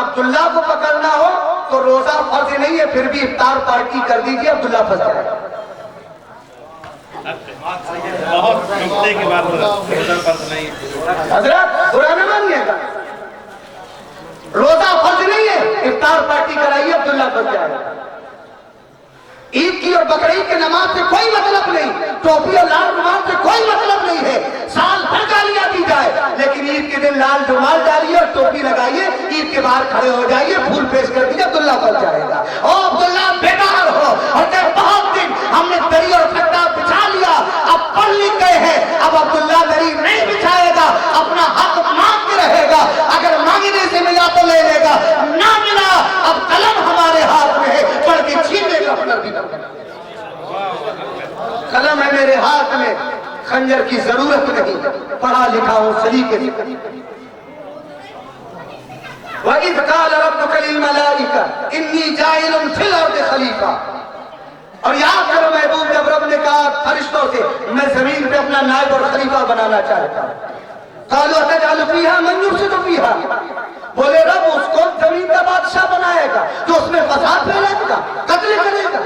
عبداللہ کو پکڑنا ہو تو روزہ فرض نہیں ہے، پھر بھی افطار پارٹی کر دیجیے، عبداللہ پھنس جائے گا۔ بہت نقطے کی بات روزہ فرض نہیں حضرت برا نہ مانیے گا، روزہ فرض نہیں ہے، افطار پارٹی کرائیے، عبداللہ پھنس جائے گا۔ عید کی اور بقرعید کی نماز سے کوئی مطلب نہیں، ٹوپی اور لال رومال سے کوئی مطلب نہیں ہے، سال بھر گالیاں دی جائے لیکن عید کے دن لال رومال ڈالیے اور ٹوپی لگائیے، عید کے باہر کھڑے ہو جائیے، پھول پیش کر دیجیے، عبداللہ پھنس جائے گا۔ او عبداللہ بیدار ہو، اور کہ بہت دن ہم نے دری اور کھٹا بچھا لیا، اب پڑھ لکھ گئے ہیں، اب عبداللہ دری نہیں بچھائے گا، اپنا حق مانگ کے رہے گا، اگر مانگنے سے ملا تو لے لے گا، نہ ملا اب قلم ہمارے ہاتھ میں ہے، پڑھ کے چھیننے کا ہنر بھی نہ کرے۔ قلم ہے میرے ہاتھ میں، خنجر کی ضرورت نہیں، پڑھا لکھا ہوں سلیقے سے۔ وَإِذْ قَالَ رَبُّكَ لِلْمَلَائِكَةِ إِنِّي جَاعِلٌ فِي الْأَرْضِ خَلِيفَةً، اور یاد کرو محبوب جب رب نے کہا فرشتوں سے میں زمین پہ اپنا نائب اور خلیفہ بنانا چاہتا ہوں، قَالُوا أَتَجْعَلُ فِيهَا مَن يُفْسِدُ فِيهَا، بولے رب اس کو زمین کا بادشاہ بنائے گا جو اس میں فساد پھیلائے گا، قتل کرے گا۔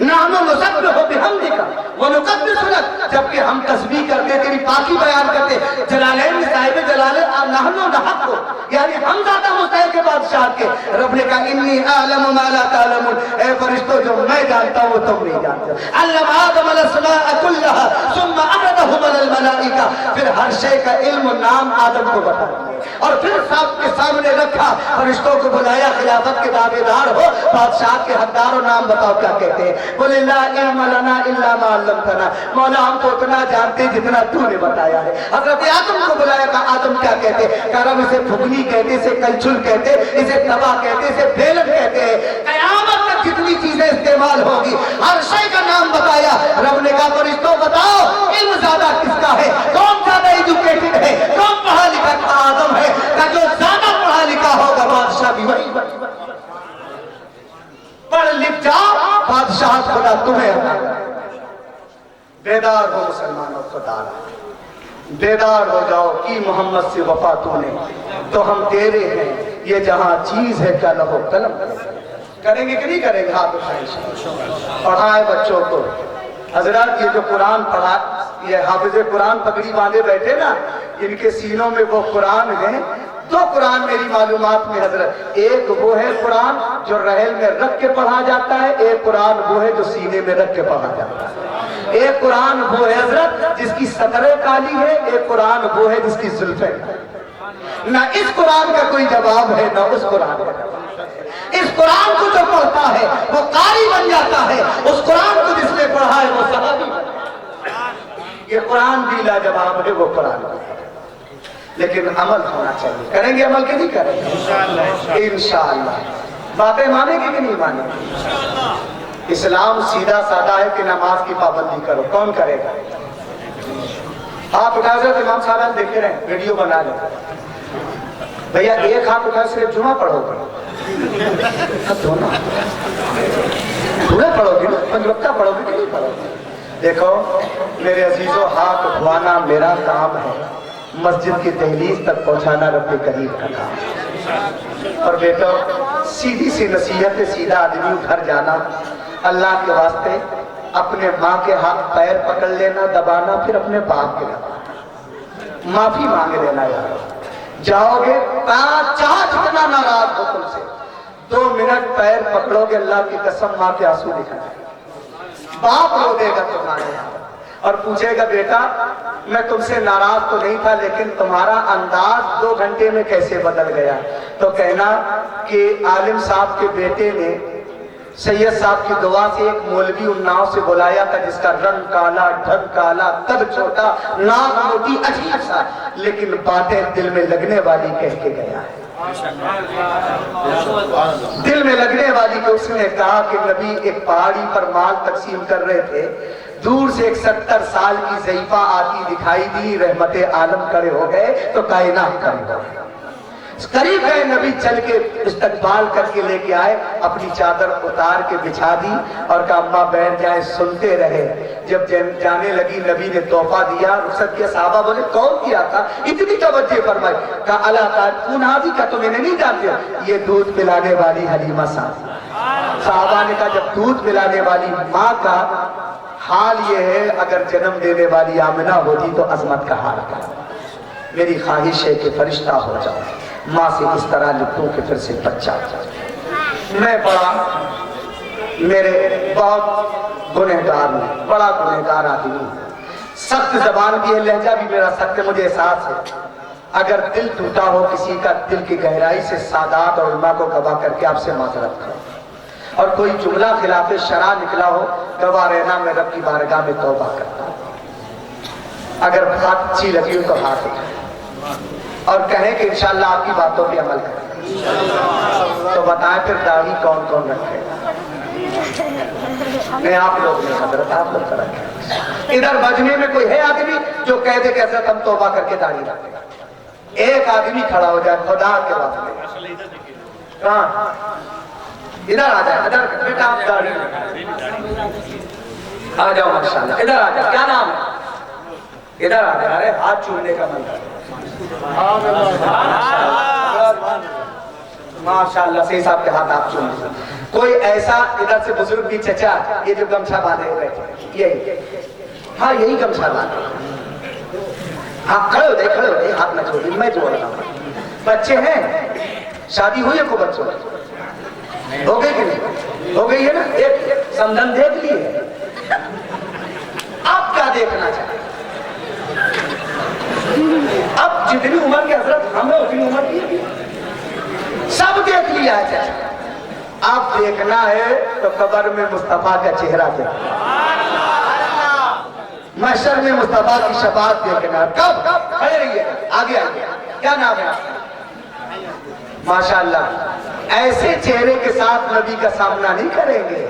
نحن نسبح بحمدک ونقدس لک، جبکہ ہم تسبیح کرتے تیری پاکی بیان کرتے، جلالین میں صاحب جلالین نحن نحق، یعنی ہم زیادہ مستحق کے بادشاہ کے۔ رب نے کہا انی اعلم ما لا تعلمون، اے فرشتوں جو میں جانتا ہوں وہ تم نہیں جانتے۔ علم آدم الاسماء كلها ثم عرضهم على الملائکہ، پھر ہر شے کا علم و نام آدم کو بتا اور پھر سب کے سامنے رکھا، فرشتوں کو بلایا، خلافت کے دعوے دار ہو، بادشاہ کے حقدار و نام بتاؤ کیا کہتے ہیں؟ بولے لا علم لنا الا ما علمتنا، مولا ہم تو اتنا جانتے جتنا تو نے بتایا ہے۔ حضرت آدم کو بلایا، کہا آدم کیا کہتے؟ کہا رب اسے پھگنی کہتے، اسے کلچل کہتے، اسے تبا کہتے، اسے بیلن کہتے ہیں، قیامت تک جتنی چیزیں استعمال ہوگی ہر شے کا نام بتایا۔ رب نے کہا فرشتوں بتاؤ علم زیادہ کس کا ہے، کون زیادہ ایجوکیٹڈ ہے، کون پڑھا لکھا؟ کہا آدم ہے، کہ جو زیادہ پڑھا لکھا ہوگا بادشاہ بھی وہی بنے۔ پڑھ لکھ جاؤ، بادشاہ خدا تمہیں عطا کرے۔ بیدار ہو مسلمانوں، خدا بیدار ہو جاؤ، کی محمد سے وفا تو نے تو ہم تیرے ہیں، یہ جہاں چیز ہے کیا لہو قلم کریں گے کہ نہیں کریں گے؟ ہاتھ اٹھائیں، پڑھائیں بچوں کو۔ حضرات یہ جو قرآن پڑھا، یہ حافظ قرآن پگڑی باندھے بیٹھے نا، ان کے سینوں میں وہ قرآن ہیں، دو قرآن میری معلومات میں حضرت، ایک وہ ہے قرآن جو رحل میں رکھ کے پڑھا جاتا ہے، ایک قرآن وہ ہے جو سینے میں رکھ کے پڑھا جاتا ہے۔ ایک قرآن وہ ہے حضرت جس کی سطریں کالی ہے، ایک قرآن وہ ہے جس کی زلفیں کالی۔ نہ اس قرآن کا کوئی جواب ہے نہ اس قرآن کا جواب ہے۔ اس قرآن کو جو پڑھتا ہے وہ قاری بن جاتا ہے، اس قرآن کو جس نے پڑھا ہے وہ صحابی بن جاتا ہے۔ یہ قرآن بھی لاجواب ہے، وہ قرآن بھی، لیکن عمل ہونا چاہیے۔ کریں گے عمل کہ نہیں کریں گے؟ انشاءاللہ۔ باتیں مانیں گے کہ نہیں مانیں گے؟ اسلام سیدھا سادہ ہے کہ نماز کی پابندی کرو، کون کرے گا؟ ہاتھ اٹھا کر امام صاحب دیکھے رہے، ویڈیو بنا لیں بھیا، ایک ہاتھ اٹھا صرف جمعہ پڑھو گے، دونوں پورے پڑھو گے، پنج وقتہ پڑھو گے کہ نہیں پڑھو گے؟ دیکھو میرے عزیزوں، ہاتھ اٹھوانا میرا کام ہے، مسجد کی دہلیز تک پہنچانا رب کریم کا کام ہے۔ اور بیٹا سیدھی سی نصیحت ہے، سیدھا آدمی گھر جانا، اللہ کے واسطے اپنے ماں کے ہاتھ پیر پکڑ لینا، دبانا، پھر اپنے باپ کے دبانا، معافی مانگ لینا۔ یار جاؤ گے چاہے جتنا ناراض ہو تم سے، 2 منٹ پیر پکڑو گے، اللہ کی قسم ماں کے آنسو دکھائے، باپ رو دے گا تمہارے یہاں اور پوچھے گا بیٹا میں تم سے ناراض تو نہیں تھا لیکن تمہارا انداز 2 گھنٹے میں کیسے بدل گیا؟ تو کہنا کہ عالم صاحب کے بیٹے نے سید صاحب کی دعا سے ایک مولوی اناؤ سے بلایا تھا جس کا رنگ کالا، ڈھنگ کالا، قد چھوٹا، ناک موٹی، عجیب سا، لیکن باتیں دل میں لگنے والی کہہ کے گیا ہے۔ دل میں لگنے والی کہ اس نے کہا کہ نبی ایک پہاڑی پر مال تقسیم کر رہے تھے، دور سے ایک 70 سال کی ضعیفہ آتی دکھائی دی، رحمت عالم کھڑے ہو گئے تو کائنات کھڑے ہو گئے۔ قریب گئے نبی، چل کے استقبال کر کے لے کے آئے، اپنی چادر اتار کے بچھا دی اور کہا اماں بیٹھ جائیں، سنتے رہے۔ جب جانے لگی نبی نے تحفہ دیا، رخصت کیا، صحابہ بولے کون کیا تھا؟ اتنی توجہ فرمائی، کہا اللہ تعالیٰ نازی کا تمہیں نہیں جانتے ہو، یہ دودھ پلانے والی حلیمہ صاحب۔ صحابہ نے کہا جب دودھ پلانے والی ماں کا حال یہ ہے، اگر جنم دینے والی آمنہ ہوتی تو عظمت کا حال کا۔ میری خواہش ہے کہ فرشتہ ہو جاؤ، ماں سے اس طرح لپٹوں کہ پھر سے بچہ ہو جائے۔ میں بڑا، میرے بہت گنہگار ہوں، بڑا گنہگار آدمی ہوں، سخت زبان بھی ہے، لہجہ بھی میرا سخت ہے، مجھے احساس ہے اگر دل ٹوٹا ہو کسی کا، دل کی گہرائی سے سادات اور علماء کو گواہ کر کے آپ سے معذرت کروں، اور کوئی جملہ خلاف شرع نکلا ہو، گواہ رہنا، میں رب کی بارگاہ میں توبہ کرتا ہوں۔ اگر بات اچھی لگی ہو تو ہاتھ اٹھائیں اور کہیں کہ انشاءاللہ آپ کی باتوں پہ عمل کریں۔ تو بتائیں پھر داڑھی کون کون رکھے؟ میں آپ لوگ نے حضرت، آپ لوگ کا رکھیں۔ ادھر مجمع میں کوئی ہے آدمی جو کہہ دے کہ حضرت ہم توبہ کر کے داڑھی رکھیں؟ ایک آدمی کھڑا ہو جائے خدا کے واسطے۔ کہاں؟ ادھر آ جائے، ادھر بیٹا آپ داڑھی آ جاؤ، ماشاءاللہ ادھر آ جاؤ، کیا نام ہے؟ ادھر آ جائے، ارے ہاتھ چومنے کا من ہے، ماشاءاللہ صحیح صاحب کے ہاتھ آپ چوم۔ کوئی ایسا ادھر سے بزرگ بھی چچا، یہ جو گمچھا باندھے ہوئے یہی، ہاں یہی گمچھا باندھے، ہاں کھڑے ہو جائے، کھڑے ہو جائے، ہاتھ نہ چھوڑیں، میں جوڑ رہا ہوں۔ بچے ہیں؟ شادی ہوئی ہے کو بچوں؟ ہو گئی کہ نہیں؟ ہو گئی ہے نا؟ ایک سمدھن دیکھ لیے، آپ کیا دیکھنا چاہتے؟ اب جتنی عمر کی حضرت ہمیں اتنی عمر کی سب دیکھ لیا ہے چاچا، اب دیکھنا ہے تو قبر میں مصطفیٰ کا چہرہ دیکھنا، محشر میں مصطفیٰ کی شفاعت دیکھنا۔ کب؟ کھڑے رہیے، آگے آگے، کیا نام ہے آپ کا؟ ماشاءاللہ ایسے چہرے کے ساتھ نبی کا سامنا نہیں کریں گے،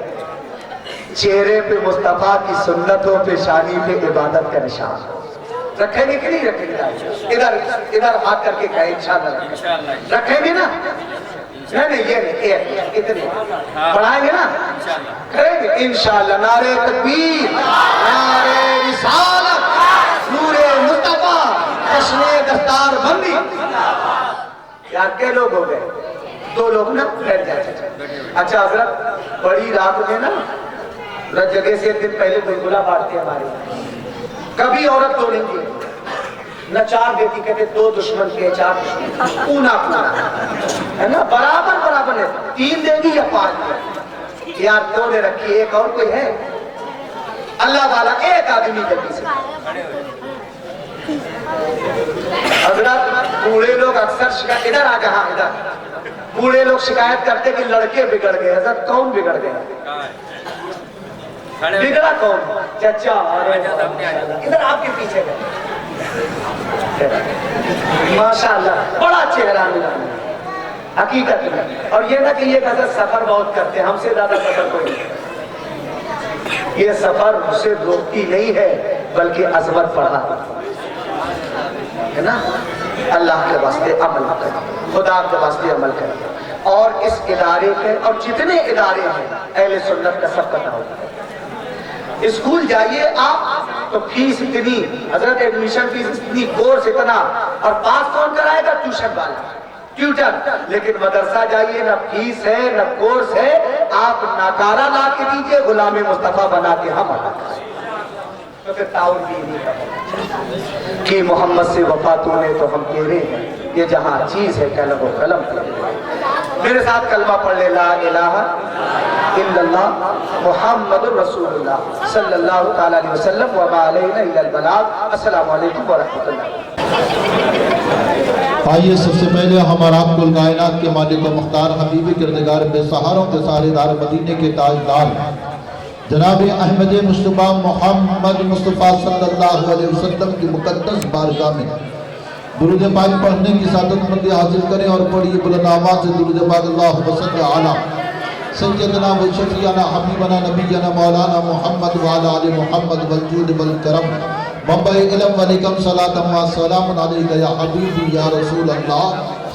چہرے پہ مصطفیٰ کی سنتوں پہ شانی پہ عبادت کا نشان رکھیں گے کہ نہیں رکھیں گے؟ ادھر ہاتھ کر کے کہیں انشاءاللہ رکھیں گے نا؟ نہیں یہ نہیں، اتنے پڑھائیں گے نا؟ کریں گے انشاءاللہ۔ نعرہ تکبیر، نعرہ رسالت، نور مصطفیٰ، جشن دستار بندی۔ یار کے لوگ ہو گئے؟ دو لوگ نا، بیٹھ جائے۔ اچھا حضرت بڑی رات میں نا رات جگہ سے ایک دن پہلے بلبلا بانٹتے ہمارے، کبھی عورت دو نہیں دی، نہ چار بیٹی کہتے، دو دشمن کے چار دشمن، اونا پونا ہے نا، برابر برابر ہے، تین دیں گی یا پانچ دیں گی؟ یار دو نے رکھی، ایک اور کوئی ہے؟ اللہ والا ایک آدمی جلدی سے۔ حضرت بوڑھے لوگ اکثر شکایت، ادھر آ جہاں ادھر، بوڑھے لوگ شکایت کرتے کہ لڑکے بگڑ گئے۔ حضرت کون بگڑ گئے؟ بگڑا کون؟ چچا ادھر آپ کے پیچھے گئے، ماشاءاللہ بڑا چہرہ ملا حقیقت میں۔ اور یہ نہ کہ یہ حضرت سفر بہت کرتے ہیں، ہم سے زیادہ سفر کوئی نہیں، یہ سفر اسے روکتی نہیں ہے بلکہ عظمت بڑھاتی ہے نا۔ اللہ کے واسطے عمل کریں، خدا کے واسطے عمل کریں، اور اس ادارے کے اور جتنے ادارے ہیں اہل سنت کا سب پتہ ہوتا ہے۔ اسکول جائیے آپ تو فیس اتنی، حضرت ایڈمیشن فیس اتنی، کورس اتنا، اور پاس کون کرائے گا؟ ٹیوشن والا، ٹیوٹر۔ لیکن مدرسہ جائیے، نہ فیس ہے نہ کورس ہے، آپ ناکارہ لا کے دیجئے، غلام مصطفیٰ بنا کے ہم ادا کریں، تو پھر تعاون بھی نہیں کریں کہ محمد سے وفا تو نے تو ہم تیرے ہیں، یہ جہاں چیز ہے قلم و قلم تیرے۔ میرے ساتھ کلمہ پڑھ لے، لا الہ الا اللہ محمد رسول اللہ صلی اللہ تعالیٰ علیہ وسلم وما علینا الا البلاغ۔ السلام علیکم ورحمۃ اللہ۔ آئیے سب سے پہلے ہم اور آپ کل کائنات کے مالک و مختار حبیب کردگار بے سہاروں کے سارے دار مدینے کے تاجدار جناب احمد مصطفیٰ محمد مصطفیٰ صلی اللہ علیہ وسلم کی مقدس بارگاہ میں درود پاک پڑھنے کی سعادت مندی حاصل کریں، اور پڑھیے بلند آواز سے درود پاک اللہم صلی علی سیدنا و شفیعنا حبیبنا نبینا مولانا محمد وعلی آل محمد والجود والکرم منبع علم و لکم صلاة و سلام علیکہ یا حبیبی یا رسول اللہ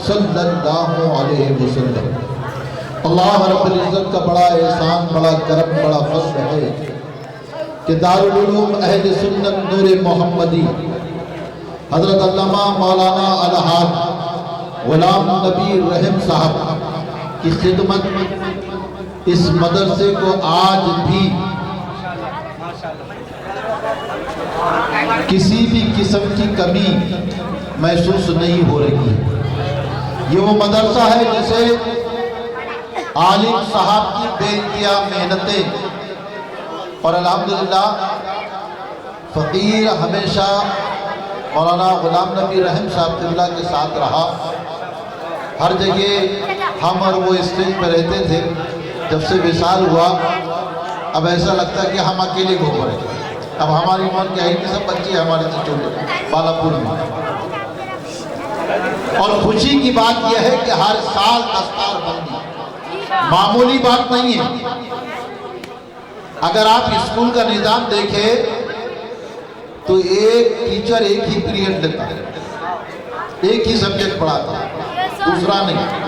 صلی اللہ علیہ وسلم۔ اللہ رب العزت کا بڑا احسان، بڑا کرم، بڑا فضل ہے کہ دارالعلوم اہل سنت نور محمدی حضرت علامہ مولانا الحاج غلام نبی رحم صاحب کی خدمت اس مدرسے کو آج بھی کسی بھی قسم کی کمی محسوس نہیں ہو رہی ہے۔ یہ وہ مدرسہ ہے جسے عالم صاحب کی بے انتہا محنتیں اور الحمدللہ فقیر ہمیشہ مولانا غلام نبی رحم صاحب قبلہ کے ساتھ رہا۔ ہر جگہ ہم اور وہ اسٹیج پہ رہتے تھے۔ جب سے وصال ہوا اب ایسا لگتا ہے کہ ہم اکیلے گھوم رہے ہیں۔ اب ہماری عمر کیا ہے کہ سب بچے ہمارے سے چھوٹے بالا پور میں۔ اور خوشی کی بات یہ ہے کہ ہر سال دستار بندی معمولی بات نہیں ہے۔ اگر آپ اسکول کا نظام دیکھیں تو ایک ٹیچر ایک ہی پیریڈ لیتا ہے، ایک ہی سبجیکٹ پڑھاتا ہے، دوسرا نہیں۔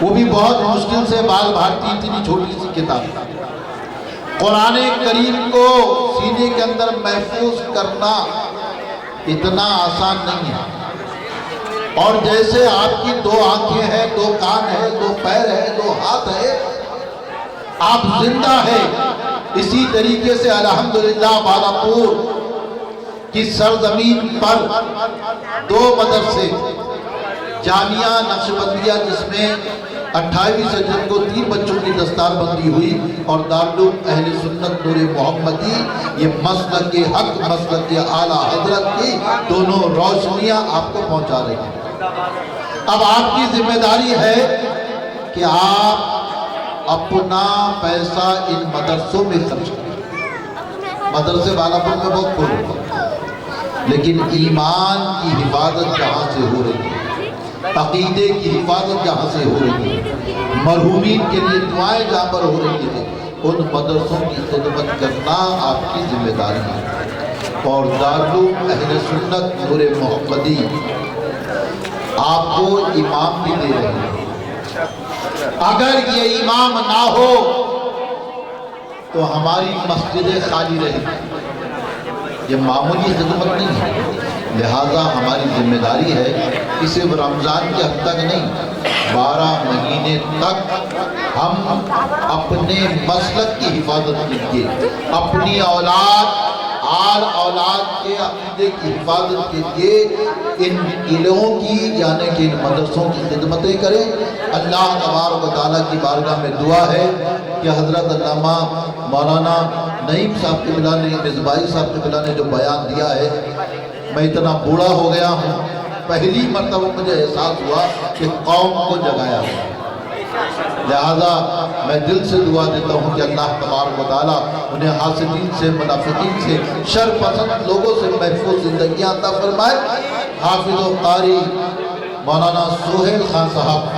وہ بھی بہت مشکل سے بال بھارتی اتنی چھوٹی سی کتاب۔ قرآن کریم کو سینے کے اندر محفوظ کرنا اتنا آسان نہیں ہے۔ اور جیسے آپ کی دو آنکھیں ہیں، دو کان ہیں، دو پیر ہیں، دو ہاتھ ہیں، آپ زندہ ہیں، اسی طریقے سے الحمدللہ بالا پور کی سرزمین پر دو مدرسے، جامعہ نقشبندیہ جس میں 28 جن کو 3 بچوں کی دستار بندی ہوئی، اور دارالعلوم اہل سنت نور محمدی، یہ مسلک حق مسلک اعلیٰ حضرت کی دونوں روشنیاں آپ کو پہنچا رہی ہیں۔ اب آپ کی ذمہ داری ہے کہ آپ اپنا پیسہ ان مدرسوں میں خرچ کریں۔ مدرسے بالا پور میں بہت کھول ہوتا ہے، لیکن ایمان کی حفاظت جہاں سے ہو رہی ہے، عقیدے کی حفاظت جہاں سے ہو رہی ہے، مرحومین کے لیے دعائیں جہاں پر ہو رہی ہیں، ان مدرسوں کی خدمت کرنا آپ کی ذمہ داری ہے۔ اور دارالعلوم اہل سنت نور محمدی آپ کو امام بھی دے رہے ہیں۔ اگر یہ امام نہ ہو تو ہماری مسجدیں خالی رہیں، یہ معمولی خدمت نہیں ہے۔ لہذا ہماری ذمہ داری ہے کہ صرف رمضان کے حد تک نہیں، 12 مہینے تک ہم اپنے مسلک کی حفاظت کیجیے، اپنی اولاد آل اولاد کے عقیدے کی حفاظت کے لیے ان قلعوں کی یعنی کہ ان مدرسوں کی خدمتیں کریں۔ اللہ تبارک و تعالیٰ کی بارگاہ میں دعا ہے کہ حضرت علامہ مولانا نعیم صاحب قبلہ نے، مصباحی صاحب قبلہ نے جو بیان دیا ہے، میں اتنا بوڑھا ہو گیا ہوں، پہلی مرتبہ مجھے احساس ہوا کہ قوم کو جگایا ہے۔ لہذا میں دل سے دعا دیتا ہوں کہ اللہ تبارک و تعالیٰ انہیں حاسدین سے، منافقین سے، شر پسند لوگوں سے محفوظ زندگیاں عطا فرمائے۔ حافظ و قاری مولانا سہیل خان صاحب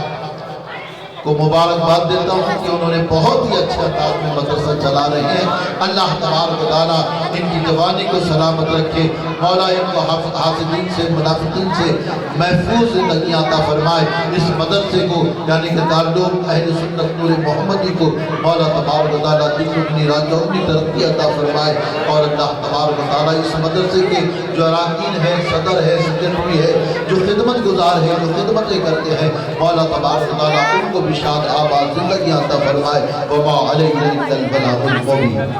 کو مبارکباد دیتا ہوں کہ انہوں نے بہت ہی اچھے انداز میں مدرسہ چلا رہے ہیں۔ اللہ تبارک و تعالیٰ ان کی جوانی کو سلامت رکھے، مولا ان کو حاسدین سے، منافقین سے محفوظ زندگی عطا فرمائے۔ اس مدرسے کو یعنی کہ دارالعلوم اہل سنت نور محمدی کو مولا تبارک و تعالیٰ دینی راجعونی ترقی عطا فرمائے، اور اللہ تبارک و تعالیٰ اس مدرسے کے جو اراکین ہیں، صدر ہے، سیکرٹری ہے، جو خدمت گزار ہے، جو خدمتیں کرتے ہیں، مولا تبارک و تعالیٰ ان کو شاد آباد زندگی عطا فرمائے۔ وما علینا الا البلاغ المبین۔